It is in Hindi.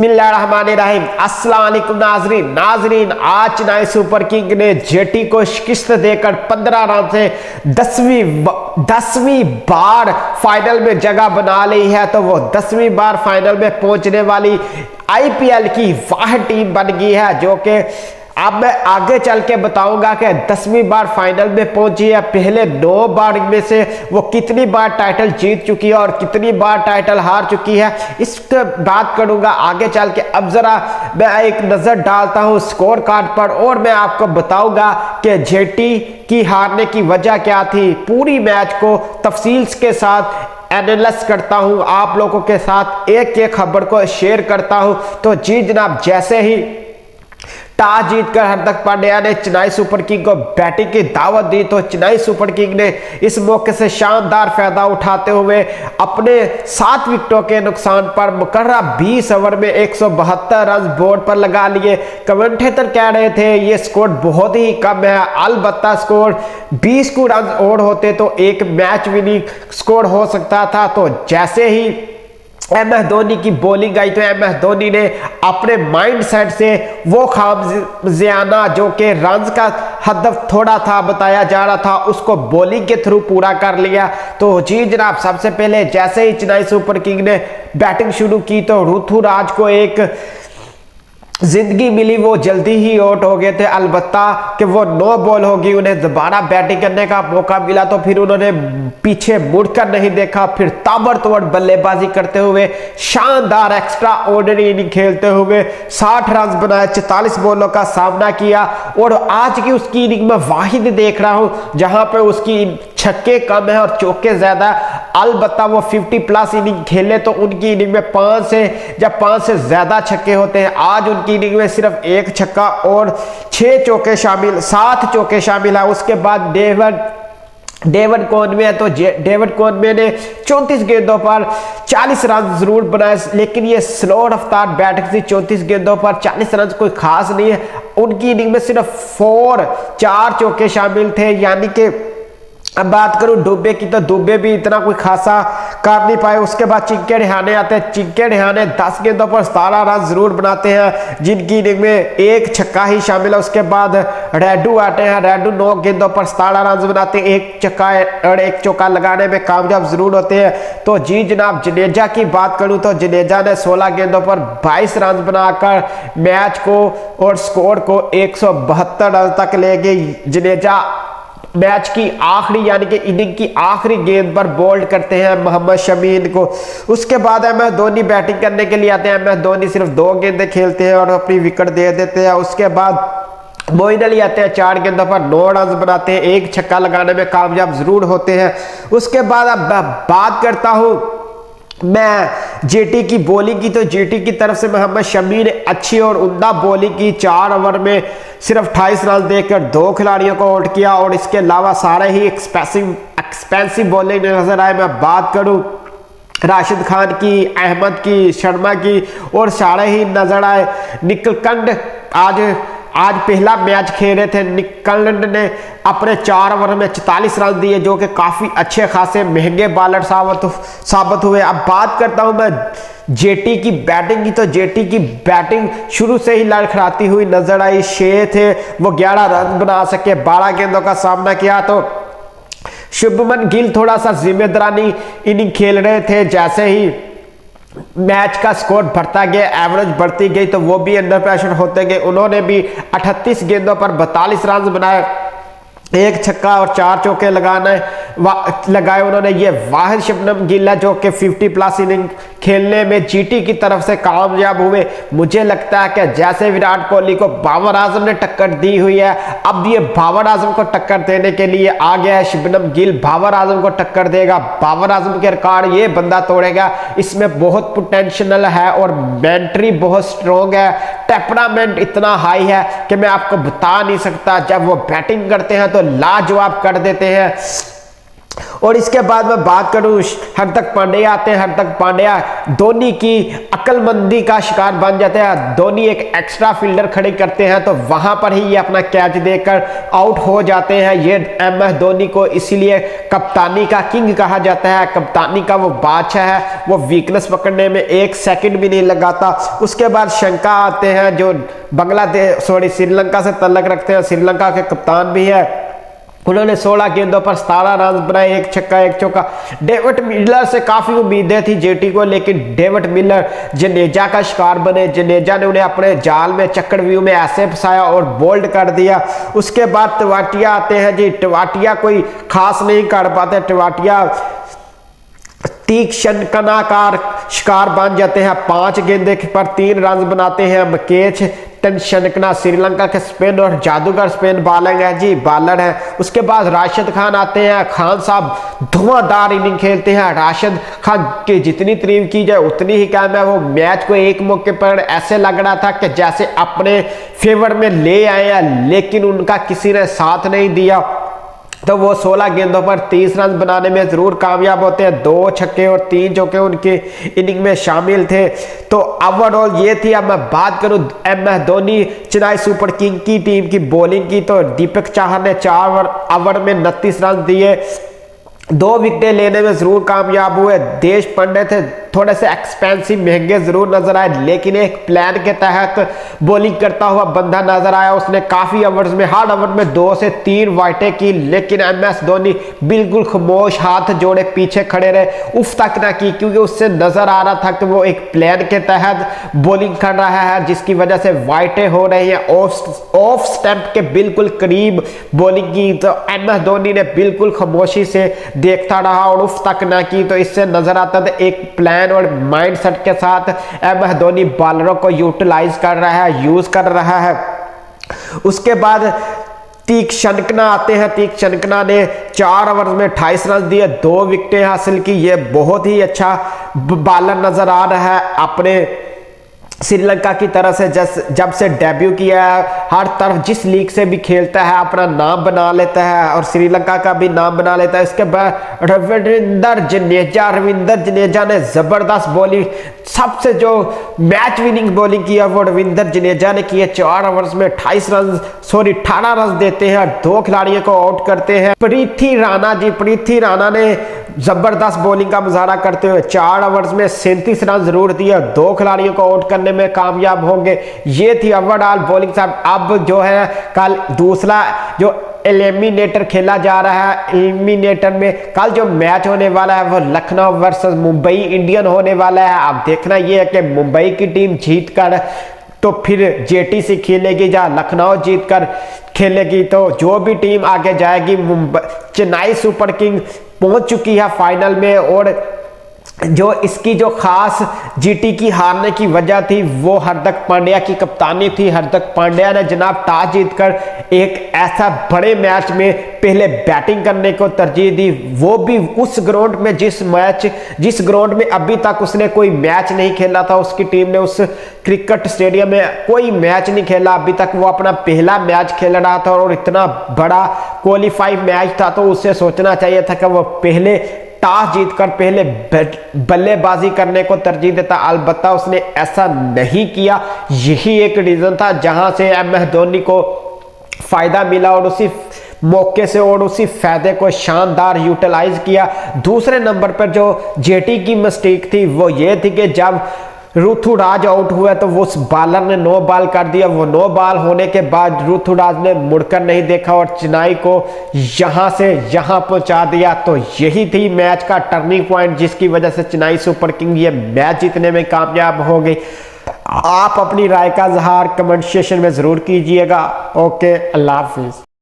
बिस्मिल्लाहिर्रहमानिर्रहीम। अस्सलाम वालेकुम नाजरीन आज चेन्नई सुपर किंग ने जेटी को शिकस्त देकर 15 रन से 10वीं बार फाइनल में जगह बना ली है। तो वो 10वीं बार फाइनल में पहुंचने वाली आईपीएल की वह टीम बन गई है, जो कि अब मैं आगे चल के बताऊंगा कि 10वीं बार फाइनल में पहुंची है। पहले 9 बार में से वो कितनी बार टाइटल जीत चुकी है और कितनी बार टाइटल हार चुकी है, इसके बात करूंगा आगे चल के। अब जरा मैं एक नजर डालता हूं स्कोर कार्ड पर और मैं आपको बताऊंगा कि जेटी की हारने की वजह क्या थी। पूरी मैच को तफसील के साथ एनालाइज करता हूं, आप लोगों के साथ एक एक खबर को शेयर करता हूं। तो जी जनाब, जैसे ही टॉस जीतकर हार्दिक पांड्या ने चेन्नई सुपर किंग को बैटिंग की दावत दी, तो चेन्नई सुपर किंग ने इस मौके से शानदार फायदा उठाते हुए अपने 7 विकेटों के नुकसान पर मुकर्रर 20 ओवर में 172 रन बोर्ड पर लगा लिए। कमेंटेटर कह रहे थे ये स्कोर बहुत ही कम है, अलबत्ता स्कोर 20 को रन और होते तो एक मैच विनिंग स्कोर हो सकता था। तो जैसे ही MS धोनी की बॉलिंग आई तो MS धोनी ने अपने माइंड सेट से वो खामियाजा जो कि रन्स का हदफ थोड़ा था बताया जा रहा था, उसको बॉलिंग के थ्रू पूरा कर लिया। तो जी जनाब, सबसे पहले जैसे ही चेन्नई सुपर किंग ने बैटिंग शुरू की तो ऋतुराज को एक जिंदगी मिली, वो जल्दी ही आउट हो गए थे। अलबत्ता कि वो 9 बॉल होगी, उन्हें दोबारा बैटिंग करने का मौका मिला तो फिर उन्होंने पीछे मुड़कर नहीं देखा, फिर ताबड़तोड़ बल्लेबाजी करते हुए शानदार एक्स्ट्रा ऑर्डिनरी इनिंग खेलते हुए 60 रन बनाए, 44 बॉलों का सामना किया। और आज की उसकी इनिंग में वाहिद देख रहा हूं जहां पे उसकी छक्के कम है और चौके ज्यादा। अलबत्ता वो 50+ इनिंग खेले तो उनकी इनिंग में 5 से ज्यादा छक्के होते हैं। आज उनकी इनिंग में सिर्फ 1 छक्का और 7 चौके शामिल है। उसके बाद डेविड कॉनवे है, तो डेविड कॉनवे ने 34 गेंदों पर 40 रन जरूर बनाए, लेकिन ये स्लो रफ्तार बैटिंग थी। 34 गेंदों पर 40 रन कोई खास नहीं है। उनकी इनिंग में सिर्फ 4 चौके शामिल थे। यानी कि अब बात करूं दुबे की, तो दुबे भी इतना कोई खासा कर नहीं पाए। उसके बाद चिंके रिहाने आते हैं। चिंके रिहाने 10 गेंदों पर 17 रन जरूर बनाते हैं, जिनकी इनिंग में 1 छक्का ही शामिल है। उसके बाद रेडू आते हैं। रेडू 9 गेंदों पर 17 रन बनाते हैं, 1 छक्का और 1 चौका लगाने में कामयाब जरूर होते हैं। तो जी जनाब, जडेजा की बात करूं तो जडेजा ने 16 गेंदों पर 22 रन बनाकर मैच को और स्कोर को 172 रन तक ले गए। जडेजा मैच की आखिरी यानी कि इनिंग की आखिरी गेंद पर बोल्ड करते हैं मोहम्मद शमी को। उसके बाद MS धोनी बैटिंग करने के लिए आते हैं। MS धोनी सिर्फ 2 गेंदें खेलते हैं और अपनी विकेट दे देते हैं। उसके बाद मोइन अली आते हैं, 4 गेंदों पर 9 रन बनाते हैं, 1 छक्का लगाने में कामयाब जरूर होते हैं। उसके बाद अब बात करता हूं मैं जेटी की बॉलिंग की, तो जेटी की तरफ से मोहम्मद शमी ने अच्छी और उम्दा बॉलिंग की। 4 ओवर में सिर्फ 28 रन देकर 2 खिलाड़ियों को आउट किया और इसके अलावा सारे ही एक्सपेंसिव बॉलिंग नजर आए। मैं बात करूं राशिद खान की, अहमद की, शर्मा की और सारे ही नजर आए। निकलकंड आज पहला मैच खेल रहे थे। निकलकंड ने अपने 4 ओवर में 44 रन दिए, जो कि काफी अच्छे खासे महंगे बॉलर साबित हुए। अब बात करता हूं मैं जेटी की बैटिंग की, तो जेटी की बैटिंग शुरू से ही लड़खड़ाती हुई नजर आई। 6 थे वो 11 रन बना सके, 12 गेंदों का सामना किया। तो शुभमन गिल थोड़ा सा जिम्मेदारानी इनिंग खेल रहे थे। जैसे ही मैच का स्कोर बढ़ता गया, एवरेज बढ़ती गई, तो वो भी अंडर प्रेशर होते गए। उन्होंने भी 38 गेंदों पर 42 रन बनाए, 1 छक्का और 4 चौके लगाए उन्होंने। ये वाहिद शुभमन गिल है जो कि 50+ इनिंग खेलने में जीटी की तरफ से कामयाब हुए। मुझे लगता है कि जैसे विराट कोहली को बाबर आजम ने टक्कर दी हुई है, अब ये बाबर आजम को टक्कर देने के लिए आ गया है। शुभमन गिल बाबर आजम को टक्कर देगा, बाबर आजम के रिकॉर्ड ये बंदा तोड़ेगा। इसमें बहुत पोटेंशियल है और मेंटली बहुत स्ट्रॉन्ग है, टेम्परामेंट इतना हाई है कि मैं आपको बता नहीं सकता। जब वो बैटिंग करते हैं तो लाजवाब कर देते हैं। और इसके बाद मैं बात करूं, हार्दिक पांड्या आते हैं। हार्दिक पांड्या धोनी की अक्लमंदी का शिकार बन जाते हैं। धोनी एक एक्स्ट्रा फील्डर खड़े करते हैं तो वहां पर ही ये अपना कैच देकर आउट हो जाते हैं। ये MS धोनी को इसीलिए कप्तानी का किंग कहा जाता है, कप्तानी का वो बादशाह है। वो वीकनेस पकड़ने में 1 सेकंड भी नहीं लगाता। उसके बाद शंका आते हैं जो श्रीलंका से तल्लक रखते हैं, श्रीलंका के कप्तान भी है। उन्होंने 16 गेंदों पर 17 रन बनाए, 1 छक्का 1 चौका। डेविड मिलर से काफी उम्मीदें थी जेटी को, लेकिन डेविड मिलर जडेजा का शिकार बने। जडेजा ने उन्हें अपने जाल में चक्रव्यूह में ऐसे फंसाया और बोल्ड कर दिया। उसके बाद टेवाटिया आते हैं जी। टेवाटिया कोई खास नहीं कर पाते। टेवाटिया तीक्ष्ण कनाकार शिकार बन जाते हैं। 5 गेंदे पर 3 रन बनाते हैं। मकेश टेंशनकना श्रीलंका के स्पिन और जादूगर स्पिन बॉलर है जी, बॉलर है। उसके बाद राशिद खान आते हैं। खान साहब धुआंधार इनिंग खेलते हैं। राशिद खान की जितनी तारीफ की जाए उतनी ही कम है। वो मैच को एक मौके पर ऐसे लग रहा था कि जैसे अपने फेवर में ले आए हैं, लेकिन उनका किसी ने साथ नहीं दिया। तो वो 16 गेंदों पर 30 रन बनाने में जरूर कामयाब होते हैं। 2 छक्के और 3 चौके उनके इनिंग में शामिल थे। तो ओवरऑल ये थी। अब मैं बात करूं MS Dhoni Chennai super king की टीम की बॉलिंग की, तो दीपक चाहर ने 4 ओवर में 29 रन दिए, 2 विकेटें लेने में जरूर कामयाब हुए। देश पांडे थे थोड़े से एक्सपेंसिव, महंगे जरूर नजर आए, लेकिन एक प्लान के तहत बॉलिंग करता हुआ बंदा नजर आया। उसने काफी ओवर्स में, हर ओवर में 2 से 3 वाइटें की, लेकिन MS धोनी बिल्कुल खामोश, हाथ जोड़े पीछे खड़े रहे, उफ तक ना की, क्योंकि उससे नजर आ रहा था कि वो एक प्लान के तहत बॉलिंग कर रहा है, जिसकी वजह से वाइटें हो रही हैं। ऑफ स्टंप के बिल्कुल करीब बॉलिंग की, तो MS धोनी ने बिल्कुल खामोशी से देखता रहा और उफ तक ना की। तो इससे नजर आता था एक प्लान और माइंडसेट के साथ MS धोनी बॉलरों को यूटिलाइज कर रहा है, यूज कर रहा है। उसके बाद तीक्ष्णकना आते हैं। तीक्ष्णकना ने 4 ओवर में 28 रन दिए, 2 विकेटें हासिल की। ये बहुत ही अच्छा बॉलर नजर आ रहा है अपने श्रीलंका की तरफ से। जब से डेब्यू किया है, हर तरफ जिस लीग से भी खेलता है अपना नाम बना लेता है और श्रीलंका का भी नाम बना लेता है। इसके बाद रविंदर जडेजा ने जबरदस्त बॉलिंग, सबसे जो मैच विनिंग बॉलिंग की है वो रविंदर जडेजा ने की है। 4 ओवर्स में 18 रन देते हैं, 2 खिलाड़ियों को आउट करते हैं। प्रीति राणा ने जबरदस्त बॉलिंग का मुजाहरा करते हुए 4 ओवर्स में 37 रन जरूर दिए, 2 खिलाड़ियों को आउट करने में कामयाब होंगे। ये थी ओवरऑल बॉलिंग साहब। अब जो है कल दूसरा जो एलिमिनेटर खेला जा रहा है, एलिमिनेटर में कल जो मैच होने वाला है वो लखनऊ वर्सेस मुंबई इंडियन होने वाला है। अब देखना ये है कि मुंबई की टीम जीत कर तो फिर जेटी से खेलेगी, जहाँ लखनऊ जीत कर खेलेगी। तो जो भी टीम आगे जाएगी, चेन्नई सुपर किंग पहुंच चुकी है फाइनल में। और जो इसकी जो खास जीटी की हारने की वजह थी वो हार्दिक पांड्या की कप्तानी थी। हार्दिक पांड्या ने जनाब टॉस जीतकर एक ऐसा बड़े मैच में पहले बैटिंग करने को तरजीह दी, वो भी उस ग्राउंड में जिस ग्राउंड में अभी तक उसने कोई मैच नहीं खेला था। उसकी टीम ने उस क्रिकेट स्टेडियम में कोई मैच नहीं खेला अभी तक। वो अपना पहला मैच खेल रहा था और इतना बड़ा क्वालिफाई मैच था, तो उसे सोचना चाहिए था कि वो पहले टॉस जीतकर पहले बल्लेबाजी करने को तरजीह देता। अलबत्ता उसने ऐसा नहीं किया। यही एक रीजन था जहां से MS धोनी को फायदा मिला और उसी मौके से और उसी फायदे को शानदार यूटिलाइज किया। दूसरे नंबर पर जो जेटी की मिस्टेक थी वो ये थी कि जब ऋतुराज आउट हुआ तो उस बॉलर ने 9 बॉल कर दिया। वो 9 बॉल होने के बाद ऋतुराज ने मुड़कर नहीं देखा और चेन्नई को यहां से यहां पहुंचा दिया। तो यही थी मैच का टर्निंग पॉइंट, जिसकी वजह से चेन्नई सुपर किंग ये मैच जीतने में कामयाब हो गई। आप अपनी राय का इजहार कमेंट सेक्शन में जरूर कीजिएगा। ओके, अल्लाह हाफिज।